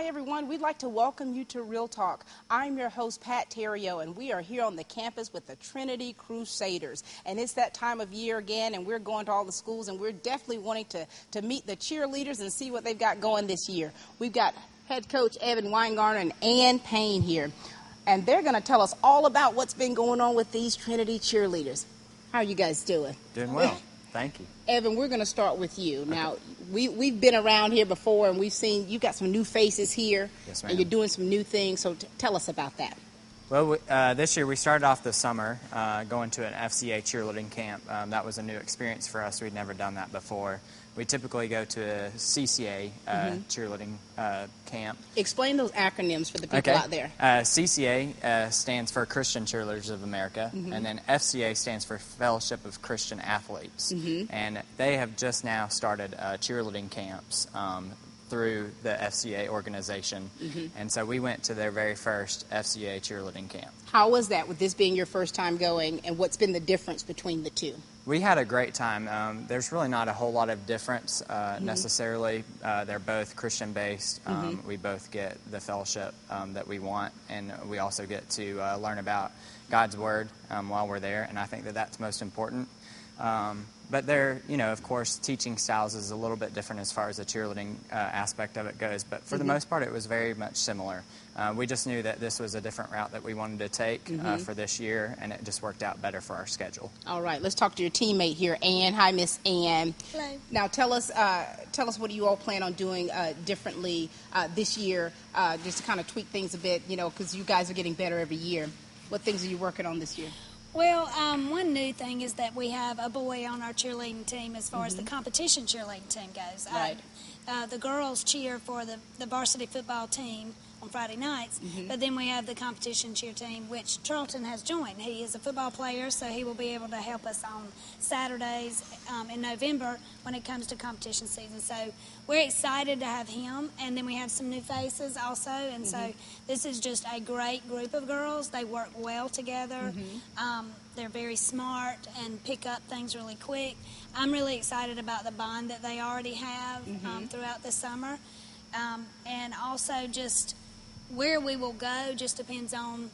Hi, everyone. We'd like to welcome you to Real Talk. I'm your host, Pat Terrio, and we are here on the campus with the Trinity Crusaders. And it's that time of year again, and we're going to all the schools, and we're definitely wanting to meet the cheerleaders and see what they've got going this year. We've got head coach Evan Weingarner and Ann Payne here, and they're going to tell us all about what's been going on with these Trinity cheerleaders. How are you guys doing? Doing well. Thank you. Evan, we're going to start with you. Now, we've been around here before, and we've seen you've got some new faces here. Yes, ma'am. And you're doing some new things, so tell us about that. Well, this year we started off the summer going to an FCA cheerleading camp. That was a new experience for us. We'd never done that before. We typically go to a CCA cheerleading camp. Explain those acronyms for the people out there. CCA stands for Christian Cheerleaders of America, and then FCA stands for Fellowship of Christian Athletes. And they have just now started cheerleading camps through the FCA organization. And so we went to their very first FCA cheerleading camp. How was that, with this being your first time going, and what's been the difference between the two? We had a great time. There's really not a whole lot of difference necessarily. They're both Christian-based. We both get the fellowship that we want, and we also get to learn about God's Word while we're there, and I think that that's most important. But they're, of course, teaching styles is a little bit different as far as the cheerleading aspect of it goes, but for the most part it was very much similar. We just knew that this was a different route that we wanted to take for this year, and it just worked out better for our schedule. All right, let's talk to your teammate here, Ann. Hi, Miss Ann. Hello. Now tell us what do you all plan on doing differently this year, just to kind of tweak things a bit, because you guys are getting better every year. What things are you working on this year? Well, one new thing is that we have a boy on our cheerleading team as far as the competition cheerleading team goes. Right. The girls cheer for the varsity football team on Friday nights, but then we have the competition cheer team, which Charlton has joined. He is a football player, so he will be able to help us on Saturdays in November when it comes to competition season. So we're excited to have him, and then we have some new faces also, and so this is just a great group of girls. They work well together. They're very smart and pick up things really quick. I'm really excited about the bond that they already have throughout the summer, and also just where we will go just depends on,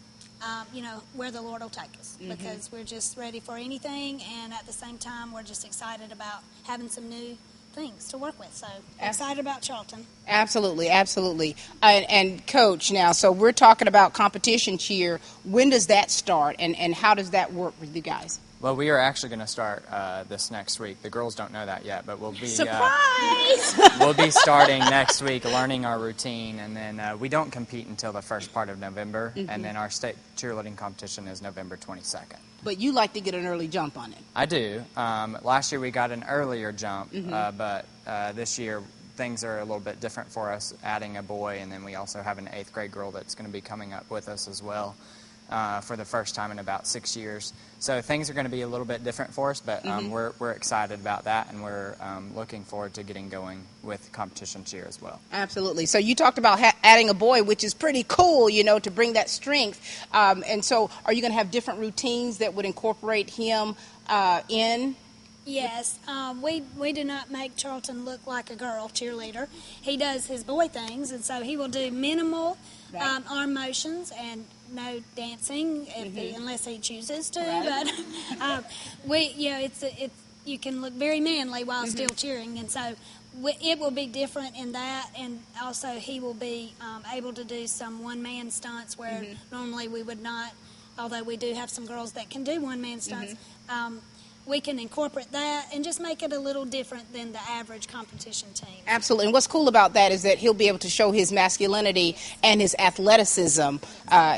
where the Lord will take us, because we're just ready for anything, and at the same time, we're just excited about having some new things to work with. So excited about Charlton. Absolutely, absolutely. And Coach, now, so we're talking about competition cheer. When does that start, and how does that work with you guys? Well, we are actually going to start this next week. The girls don't know that yet, but we'll be surprise. We'll be starting next week, learning our routine, and then we don't compete until the first part of November, and then our state cheerleading competition is November 22nd. But you like to get an early jump on it. I do. Last year we got an earlier jump, but this year things are a little bit different for us, adding a boy, and then we also have an 8th grade girl that's going to be coming up with us as well. For the first time in about 6 years. So things are going to be a little bit different for us, but we're excited about that, and we're looking forward to getting going with competition cheer as well. Absolutely. So you talked about adding a boy, which is pretty cool, to bring that strength. And so are you going to have different routines that would incorporate him in? Yes, we do not make Charlton look like a girl cheerleader. He does his boy things, and so he will do minimal arm motions and no dancing unless he chooses to. But you can look very manly while still cheering, and so it will be different in that, and also he will be able to do some one-man stunts where normally we would not, although we do have some girls that can do one-man stunts. We can incorporate that and just make it a little different than the average competition team. Absolutely. And what's cool about that is that he'll be able to show his masculinity and his athleticism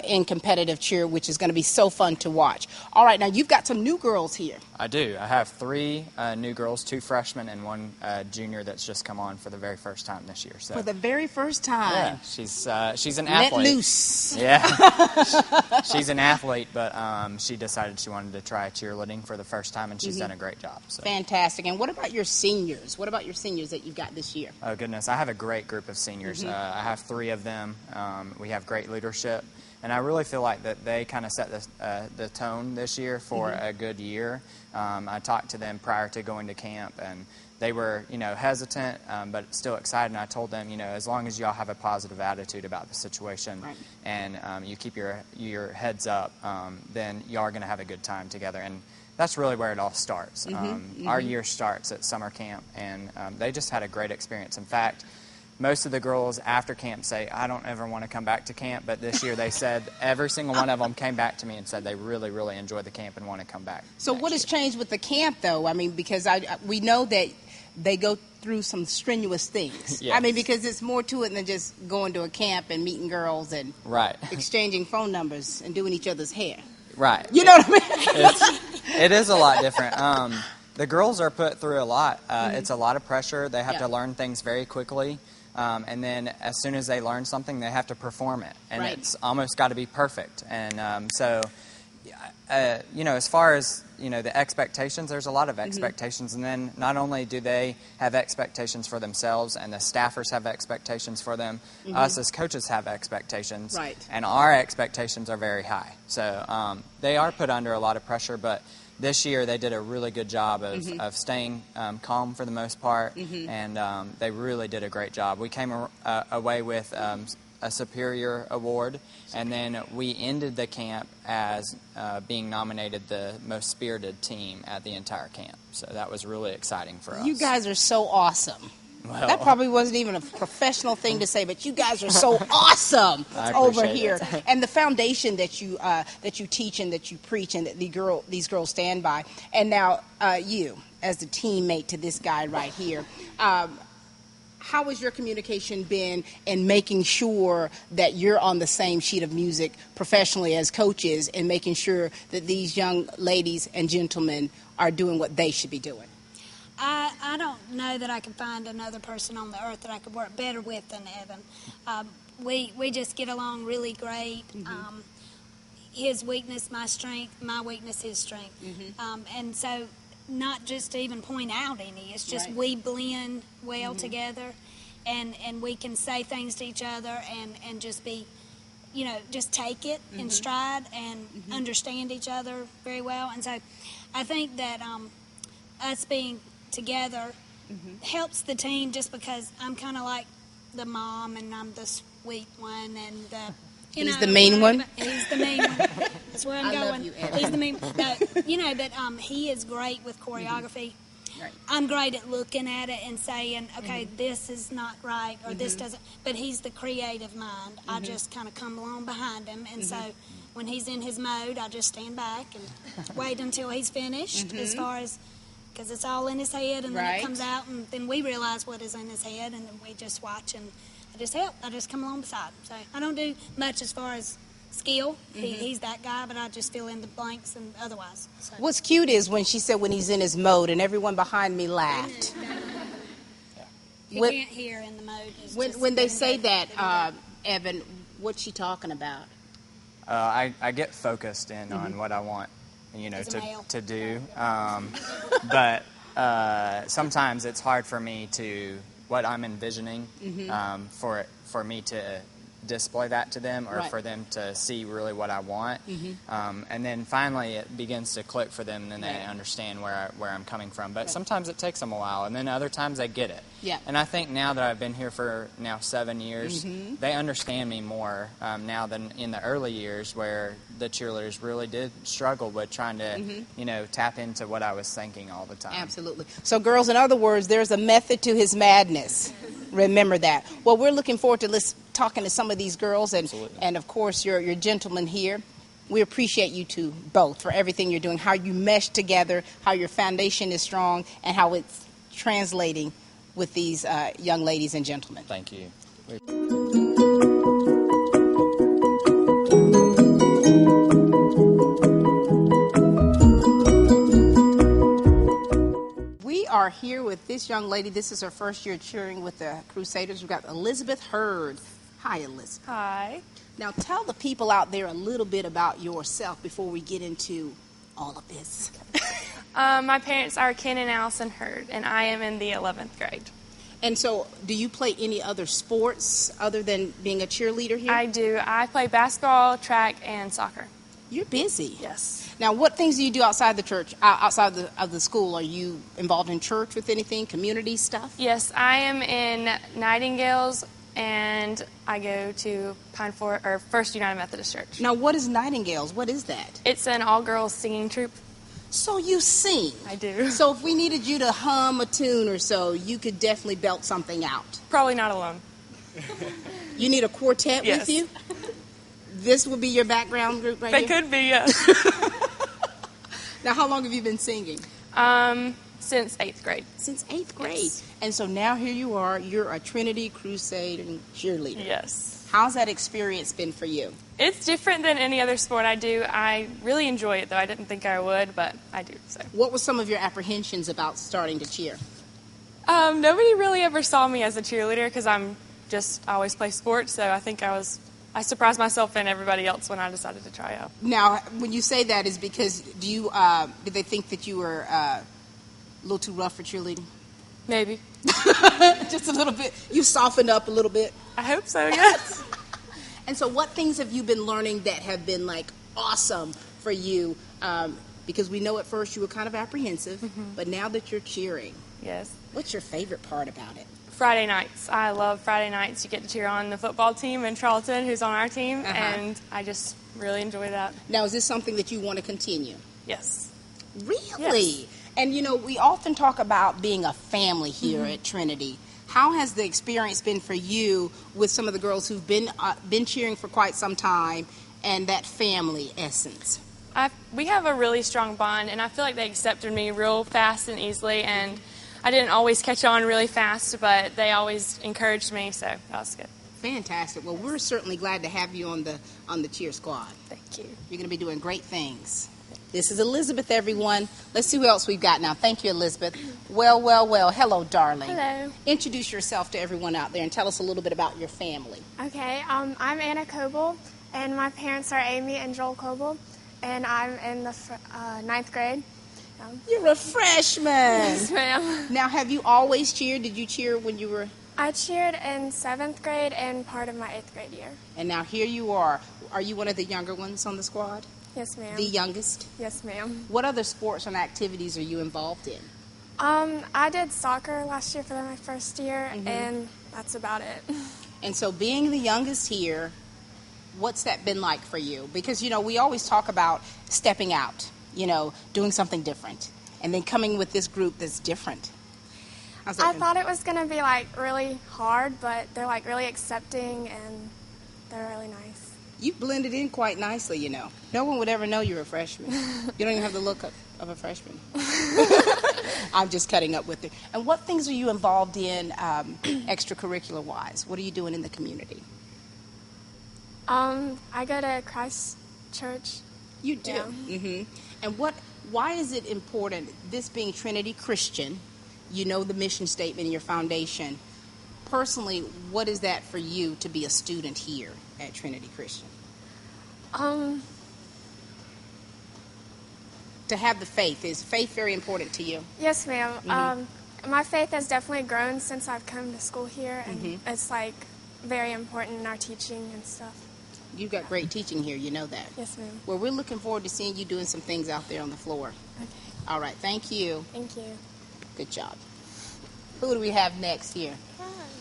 in competitive cheer, which is going to be so fun to watch. All right, now you've got some new girls here. I do. I have 3 new girls, 2 freshmen, and 1 junior that's just come on for the very first time this year. So for the very first time. Yeah, she's an athlete. Let loose. Yeah, she's an athlete, but she decided she wanted to try cheerleading for the first time, and she's done a great job. So. Fantastic. And what about your seniors? What about your seniors that you've got this year? Oh, goodness. I have a great group of seniors. I have 3 of them. We have great leadership. And I really feel like that they kind of set the tone this year for a good year. I talked to them prior to going to camp, and they were, hesitant, but still excited. And I told them, as long as y'all have a positive attitude about the situation, right, and you keep your heads up, then y'all are going to have a good time together. And that's really where it all starts. Our year starts at summer camp, and they just had a great experience. In fact, most of the girls after camp say, I don't ever want to come back to camp, but this year they said every single one of them came back to me and said they really, really enjoyed the camp and want to come back. So what has changed with the camp, though? I mean, because we know that they go through some strenuous things. Yes. I mean, because it's more to it than just going to a camp and meeting girls and right, exchanging phone numbers and doing each other's hair. Right. You know what I mean? It is a lot different. The girls are put through a lot. It's a lot of pressure. They have to learn things very quickly. And then as soon as they learn something, they have to perform it. And it's almost got to be perfect. And so, as far as, the expectations, there's a lot of expectations. And then not only do they have expectations for themselves and the staffers have expectations for them, us as coaches have expectations. Right. And our expectations are very high. So they are put under a lot of pressure, but this year they did a really good job of staying calm for the most part, and they really did a great job. We came away with a Superior Award, and then we ended the camp as being nominated the most spirited team at the entire camp. So that was really exciting for us. You guys are so awesome. Well, that probably wasn't even a professional thing to say, but you guys are so awesome over here. And the foundation that you teach and that you preach and that these girls stand by. And now you, as the teammate to this guy right here, how has your communication been in making sure that you're on the same sheet of music professionally as coaches and making sure that these young ladies and gentlemen are doing what they should be doing? I don't know that I can find another person on the earth that I could work better with than Evan. We just get along really great. His weakness, my strength, my weakness, his strength. And so not just to even point out any, it's just we blend well together, and we can say things to each other and just be, just take it in stride and understand each other very well. And so I think that us being together helps the team, just because I'm kind of like the mom and I'm the sweet one, and he's the mean one. He's the mean one. That's where I'm going. Love you, Evan. He's the mean. But he is great with choreography. Right. I'm great at looking at it and saying, okay, this is not right, or this doesn't. But he's the creative mind. I just kind of come along behind him, and so when he's in his mode, I just stand back and wait until he's finished. As far as, because it's all in his head, and then it comes out, and then we realize what is in his head, and then we just watch, and I just help. I just come along beside him. So I don't do much as far as skill. He's that guy, but I just fill in the blanks and otherwise. So. What's cute is when she said when he's in his mode, and everyone behind me laughed. He can't hear in the mode. When they say that, Evan, what's she talking about? I get focused in on what I want, to do. But sometimes it's hard for me to, what I'm envisioning, for me to display that to them, or for them to see really what I want. And then finally it begins to click for them, and then they understand where I'm coming from. But sometimes it takes them a while, and then other times they get it. Yeah. And I think now that I've been here for now 7 years, they understand me more now than in the early years, where the cheerleaders really did struggle with trying to, tap into what I was thinking all the time. Absolutely. So, girls, in other words, there's a method to his madness. Remember that. Well, we're looking forward to talking to some of these girls, and of course, your gentlemen here. We appreciate you two both for everything you're doing, how you mesh together, how your foundation is strong, and how it's translating with these young ladies and gentlemen. Thank you. We are here with this young lady. This is her first year cheering with the Crusaders. We've got Elizabeth Hurd. Hi, Elizabeth. Hi. Now, tell the people out there a little bit about yourself before we get into all of this. My parents are Ken and Allison Hurd, and I am in the 11th grade. And so, do you play any other sports other than being a cheerleader here? I do. I play basketball, track, and soccer. You're busy. Yes. Now, what things do you do outside the church, outside of the school? Are you involved in church with anything, community stuff? Yes, I am in Nightingales, and I go to First United Methodist Church. Now, what is Nightingales? What is that? It's an all-girls singing troupe. So you sing. I do. So if we needed you to hum a tune or so, you could definitely belt something out. Probably not alone. You need a quartet Yes. with you? This would be your background group right They here? could be, yes. Now, how long have you been singing? Since 8th grade. Since 8th grade. Yes. And so now here you are, you're a Trinity Crusader cheerleader. Yes. How's that experience been for you? It's different than any other sport I do. I really enjoy it, though. I didn't think I would, but I do. So. What were some of your apprehensions about starting to cheer? Nobody really ever saw me as a cheerleader because I always play sports, so I think I surprised myself and everybody else when I decided to try out. Now, when you say that, is because did they think that you were a little too rough for cheerleading? Maybe. Just a little bit. You softened up a little bit. I hope so, yes. And so what things have you been learning that have been like awesome for you? Because we know at first you were kind of apprehensive, but now that you're cheering, Yes. what's your favorite part about it? Friday nights. I love Friday nights. You get to cheer on the football team in Charlton, who's on our team, and I just really enjoy that. Now, is this something that you want to continue? Yes. Really? Yes. And, we often talk about being a family here at Trinity. How has the experience been for you with some of the girls who've been cheering for quite some time and that family essence? We have a really strong bond, and I feel like they accepted me real fast and easily, and I didn't always catch on really fast, but they always encouraged me, so that was good. Fantastic. Well, we're certainly glad to have you on the cheer squad. Thank you. You're going to be doing great things. This is Elizabeth, everyone. Let's see who else we've got now. Thank you, Elizabeth. Well. Hello, darling. Hello. Introduce yourself to everyone out there and tell us a little bit about your family. Okay, I'm Anna Coble, and my parents are Amy and Joel Coble, and I'm in the 9th grade. You're a freshman. Yes, ma'am. Now, have you always cheered? Did you cheer when you were... I cheered in 7th grade and part of my 8th grade year. And now here you are. Are you one of the younger ones on the squad? Yes, ma'am. The youngest? Yes, ma'am. What other sports and activities are you involved in? I did soccer last year for my first year, and that's about it. And so being the youngest here, what's that been like for you? Because, we always talk about stepping out, doing something different, and then coming with this group that's different. How's that I been? thought it was going to be, really hard, but they're, really accepting, and they're really nice. You blended in quite nicely, No one would ever know you're a freshman. You don't even have the look of a freshman. I'm just cutting up with it. And what things are you involved in extracurricular-wise? What are you doing in the community? I go to Christ Church. You do? Yeah. And why is it important, this being Trinity Christian, the mission statement in your foundation, personally, what is that for you to be a student here at Trinity Christian? To have the faith. Is faith very important to you? Yes, ma'am. My faith has definitely grown since I've come to school here, and it's very important in our teaching and stuff. You've got great teaching here, you know that. Yes, ma'am. Well, we're looking forward to seeing you doing some things out there on the floor. Okay. All right, thank you. Thank you. Good job. Who do we have next here?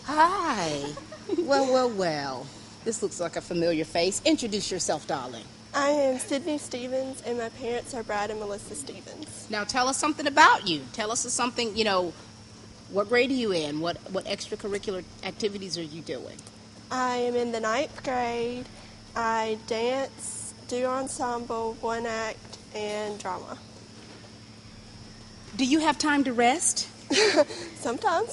Hi. Well. This looks like a familiar face. Introduce yourself, darling. I am Sydney Stevens, and my parents are Brad and Melissa Stevens. Now tell us something about you. Tell us something, what grade are you in? What extracurricular activities are you doing? I am in the 9th grade. I dance, do ensemble, one act, and drama. Do you have time to rest? Sometimes.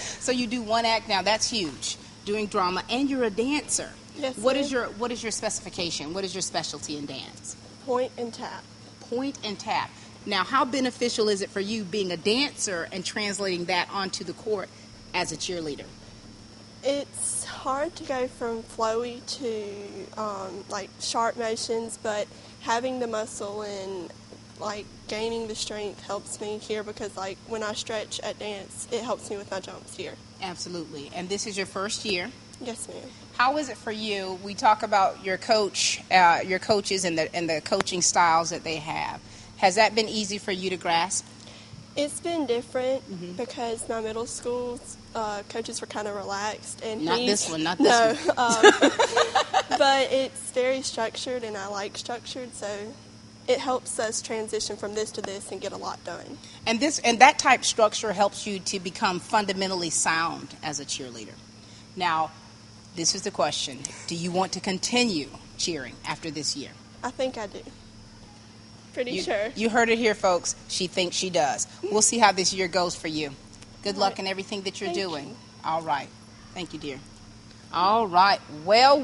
So you do one act now. That's huge. Doing drama, and you're a dancer. Yes. What is your specification? What is your specialty in dance? Point and tap. Point and tap. Now, how beneficial is it for you being a dancer and translating that onto the court as a cheerleader? It's hard to go from flowy to sharp motions, but having the muscle and like gaining the strength helps me here because like when I stretch at dance, it helps me with my jumps here. Absolutely. And this is your first year. Yes, ma'am. How is it for you? We talk about your coaches and the coaching styles that they have. Has that been easy for you to grasp? It's been different because my middle school's coaches were kind of relaxed, and Not he's this one, not this one. but it's very structured, and I like structured, so it helps us transition from this to this and get a lot done. And that type structure helps you to become fundamentally sound as a cheerleader. Now, this is the question: do you want to continue cheering after this year? I think I do. Pretty sure. You heard it here, folks. She thinks she does. We'll see how this year goes for you. Good luck in everything that you're doing. You. All right. Thank you, dear. All right. Well.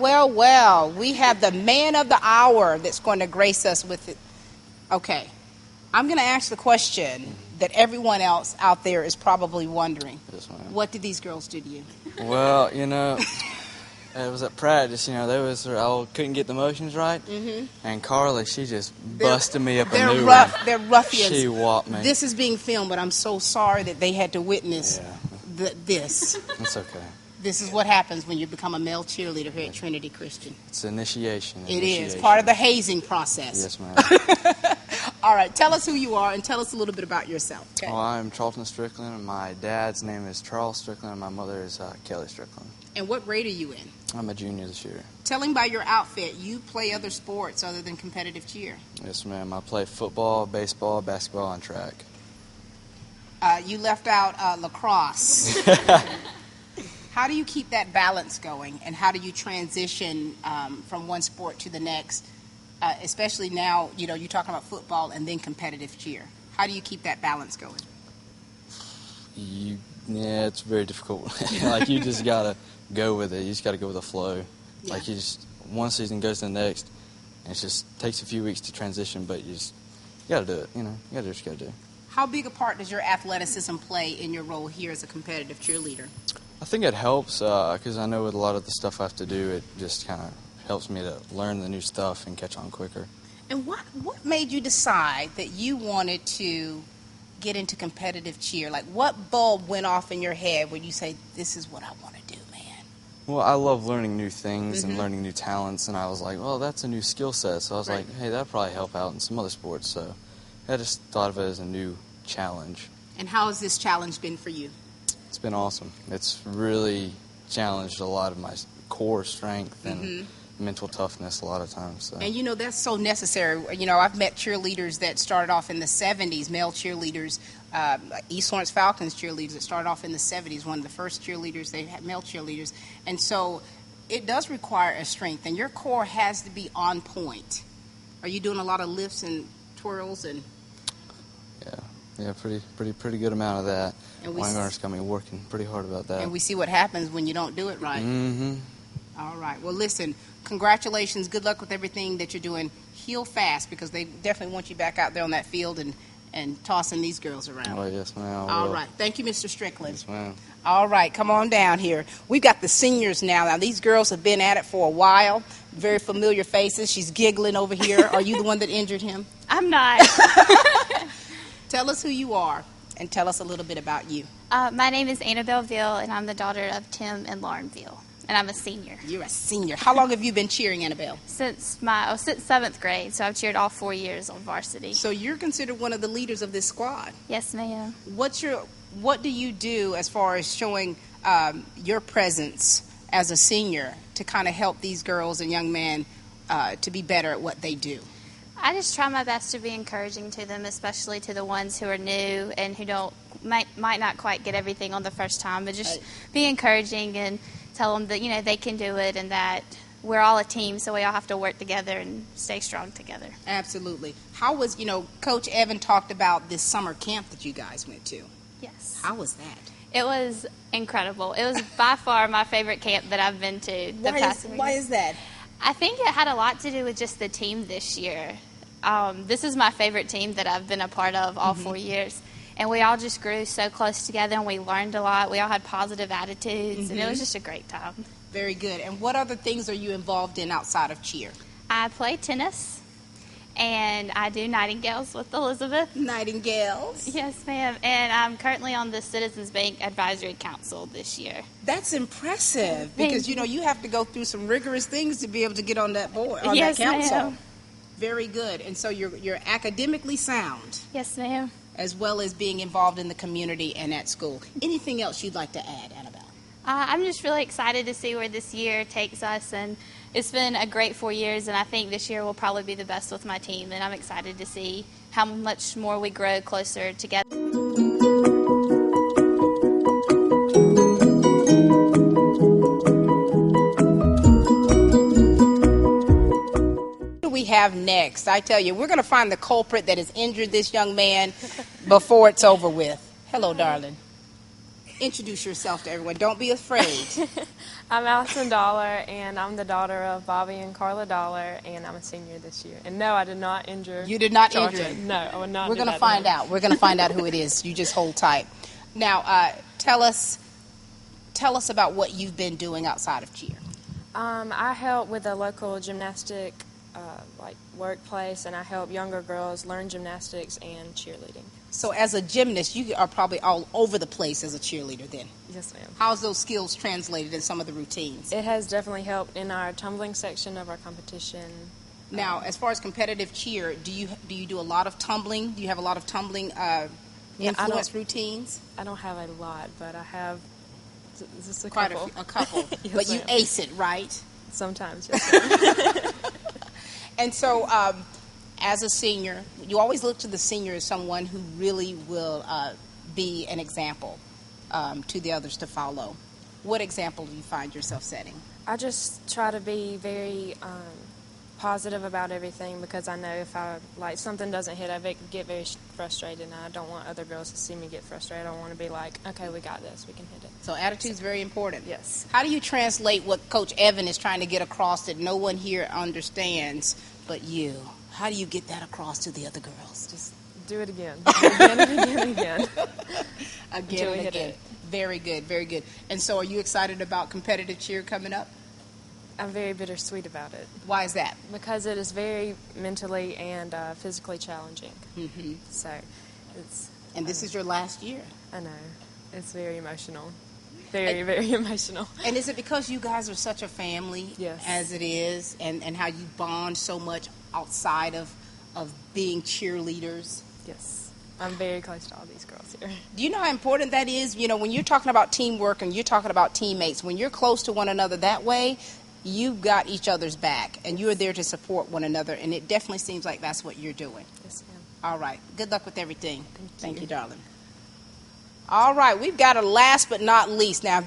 We have the man of the hour that's going to grace us with it. Okay. I'm going to ask the question that everyone else out there is probably wondering. Yes, ma'am. What did these girls do to you? Well, it was at practice, I couldn't get the motions right, and Carly, she just busted me up a new one. They're ruffians. She whopped me. This is being filmed, but I'm so sorry that they had to witness this. It's okay. This is what happens when you become a male cheerleader here at Trinity Christian. It's initiation. It is part of the hazing process. Yes, ma'am. All right, tell us who you are and tell us a little bit about yourself. Okay? Well, I'm Charlton Strickland, and my dad's name is Charles Strickland, and my mother is Kelly Strickland. And what grade are you in? I'm a junior this year. Tell him by your outfit, you play other sports other than competitive cheer. Yes, ma'am. I play football, baseball, basketball, and track. You left out lacrosse. How do you keep that balance going, and how do you transition from one sport to the next, especially now, you're talking about football and then competitive cheer. How do you keep that balance going? Yeah, it's very difficult. You just got to go with it. You just got to go with the flow. Yeah. One season goes to the next, and it just takes a few weeks to transition, but you got to do it, You got to do what you got to do. How big a part does your athleticism play in your role here as a competitive cheerleader? I think it helps because I know with a lot of the stuff I have to do, it just kind of helps me to learn the new stuff and catch on quicker. And what made you decide that you wanted to get into competitive cheer? What bulb went off in your head when you say, this is what I want to do, man? Well, I love learning new things and learning new talents, and I was like, well, that's a new skill set. So I was like, hey, that'd probably help out in some other sports. So I just thought of it as a new challenge. And how has this challenge been for you? It's been awesome. It's really challenged a lot of my core strength and mental toughness a lot of times. So. And that's so necessary. I've met cheerleaders that started off in the 70s, male cheerleaders, East Lawrence Falcons cheerleaders that started off in the 70s, one of the first cheerleaders, they had male cheerleaders. And so it does require a strength, and your core has to be on point. Are you doing a lot of lifts and twirls and... Yeah, pretty good amount of that. And Weingarten's got me working pretty hard about that. And we see what happens when you don't do it right. Mm-hmm. All right. Well, listen, congratulations. Good luck with everything that you're doing. Heal fast because they definitely want you back out there on that field and tossing these girls around. Oh, yes, ma'am. All right. Thank you, Mr. Strickland. Yes, ma'am. All right. Come on down here. We've got the seniors now. Now, these girls have been at it for a while. Very familiar faces. She's giggling over here. Are you the one that injured him? I'm not. Tell us who you are and tell us a little bit about you. My name is Annabelle Veal, and I'm the daughter of Tim and Lauren Veal, and I'm a senior. You're a senior. How long have you been cheering, Annabelle? Since 7th grade, so I've cheered all 4 years on varsity. So you're considered one of the leaders of this squad. Yes, ma'am. What do you do as far as showing your presence as a senior to kind of help these girls and young men to be better at what they do? I just try my best to be encouraging to them, especially to the ones who are new and who might not quite get everything on the first time, but just be encouraging and tell them that, they can do it and that we're all a team, so we all have to work together and stay strong together. Absolutely. How was, Coach Evan talked about this summer camp that you guys went to. Yes. How was that? It was incredible. It was by far my favorite camp that I've been to. Why is that? I think it had a lot to do with just the team this year. This is my favorite team that I've been a part of all 4 years. And we all just grew so close together, and we learned a lot. We all had positive attitudes, and it was just a great time. Very good. And what other things are you involved in outside of cheer? I play tennis, and I do Nightingales with Elizabeth. Nightingales. Yes, ma'am. And I'm currently on the Citizens Bank Advisory Council this year. That's impressive because, you have to go through some rigorous things to be able to get on that board, on Yes, that council. ma'am. Very good. And so you're academically sound Yes, ma'am. as well as being involved in the community and at school. Anything else you'd like to add, Annabelle? I'm just really excited to see where this year takes us, and it's been a great 4 years, and I think this year will probably be the best with my team, and I'm excited to see how much more we grow closer together. What do we have next? I tell you, we're going to find the culprit that has injured this young man before it's over with. Hello, darling. Introduce yourself to everyone. Don't be afraid. I'm Allison Dollar, and I'm the daughter of Bobby and Carla Dollar, and I'm a senior this year. And no, I did not injure. You did not Charlton. injure him. No, I would not. We're going to find out. We're going to find out who it is. You just hold tight. Now, tell us about what you've been doing outside of cheer. I help with a local gymnastic workplace, and I help younger girls learn gymnastics and cheerleading. So as a gymnast, you are probably all over the place as a cheerleader then. Yes, ma'am. How's those skills translated in some of the routines? It has definitely helped in our tumbling section of our competition. Now, as far as competitive cheer, do you do a lot of tumbling? Do you have a lot of tumbling influence routines? I don't have a lot, but I have just a Quite couple. a couple. Yes, But you ma'am. ace it, right? Sometimes, yes, ma'am. And so, as a senior, you always look to the senior as someone who really will be an example to the others to follow. What example do you find yourself setting? I just try to be very positive about everything, because I know if something doesn't hit, I get very frustrated, and I don't want other girls to see me get frustrated. I want to be like, okay, we got this, we can hit it. So attitude's very important. Yes. How do you translate what Coach Evan is trying to get across that no one here understands but you? How do you get that across to the other girls? Just do it again. Again and again and again. Again we and hit again. it. Very good, very good. And so are you excited about competitive cheer coming up? I'm very bittersweet about it, Why is that? because it is very mentally and physically challenging. Mm-hmm. So it's, And this is your last year. I know, it's very emotional. Very, very emotional. And is it because you guys are such a family Yes. as it is, and how you bond so much outside of being cheerleaders? Yes. I'm very close to all these girls here. Do you know how important that is? When you're talking about teamwork and you're talking about teammates, when you're close to one another that way, you've got each other's back, and you're there to support one another, and it definitely seems like that's what you're doing. Yes, ma'am. All right. Good luck with everything. Thank you, you. darling. All right. We've got a last but not least. Now,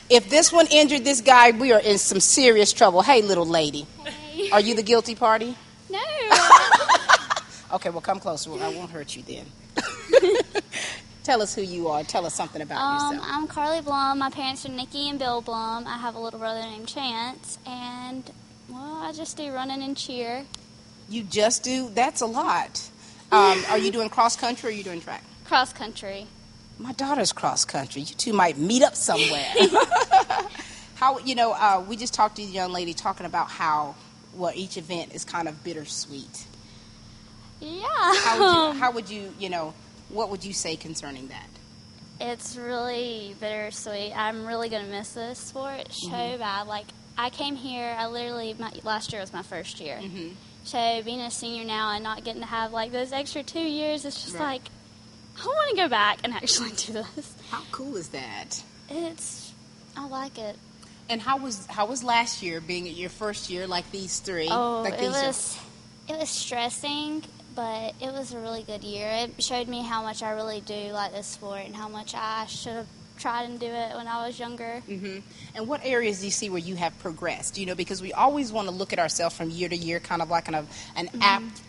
if this one injured this guy, we are in some serious trouble. Hey, little lady. Hey. Are you the guilty party? No. Okay, well, come closer. I won't hurt you then. Tell us who you are. Tell us something about yourself. I'm Carly Blum. My parents are Nikki and Bill Blum. I have a little brother named Chance, and, well, I just do running and cheer. You just do? That's a lot. Are you doing cross country or are you doing track? Cross country. My daughter's cross country. You two might meet up somewhere. We just talked to the young lady talking about how, each event is kind of bittersweet. Yeah. What would you say concerning that? It's really bittersweet. I'm really going to miss this sport so bad. Like, I came here, last year was my first year. Mm-hmm. So being a senior now and not getting to have, those extra 2 years, it's just Right. I want to go back and actually do this. How cool is that? I like it. And how was last year, being your first year, like these three? Oh, it was stressing, but it was a really good year. It showed me how much I really do like this sport and how much I should have tried and do it when I was younger. Mm-hmm. And what areas do you see where you have progressed? Because we always want to look at ourselves from year to year, kind of like an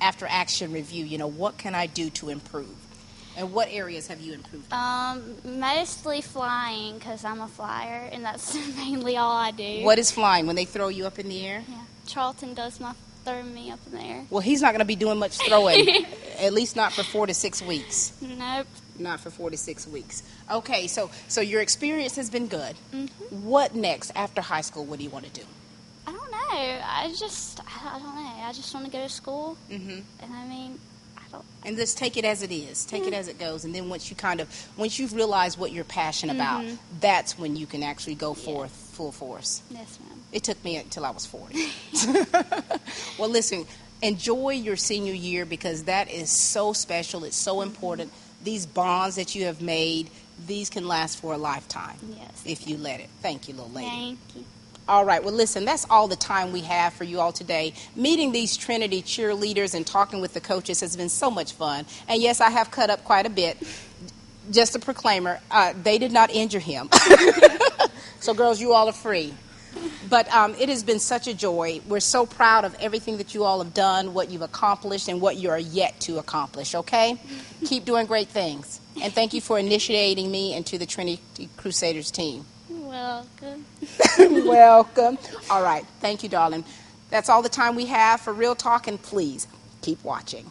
after action review. What can I do to improve? And what areas have you improved? Mostly flying, because I'm a flyer, and that's mainly all I do. What is flying? When they throw you up in the air? Yeah, Charlton does throwing me up in the air. Well, he's not going to be doing much throwing, at least not for 4 to 6 weeks. Nope. Not for 4 to 6 weeks. Okay, so your experience has been good. Mm-hmm. What next after high school? What do you want to do? I don't know. I don't know. I just want to go to school. And I mean, I don't. And just take it as it is. Take it as it goes. And then once you've realized what you're passionate about, that's when you can actually go forth full force. Yes, ma'am. It took me until I was 40. Well, listen, enjoy your senior year because that is so special. It's so important. These bonds that you have made, these can last for a lifetime. Yes. If you let it. Thank you, little lady. Thank you. All right. Well, listen, that's all the time we have for you all today. Meeting these Trinity cheerleaders and talking with the coaches has been so much fun. And yes, I have cut up quite a bit. Just a proclaimer, they did not injure him. So, girls, you all are free. But it has been such a joy. We're so proud of everything that you all have done, what you've accomplished, and what you are yet to accomplish, okay? Keep doing great things. And thank you for initiating me into the Trinity Crusaders team. Welcome. Welcome. All right. Thank you, darling. That's all the time we have for Real Talk, and please keep watching.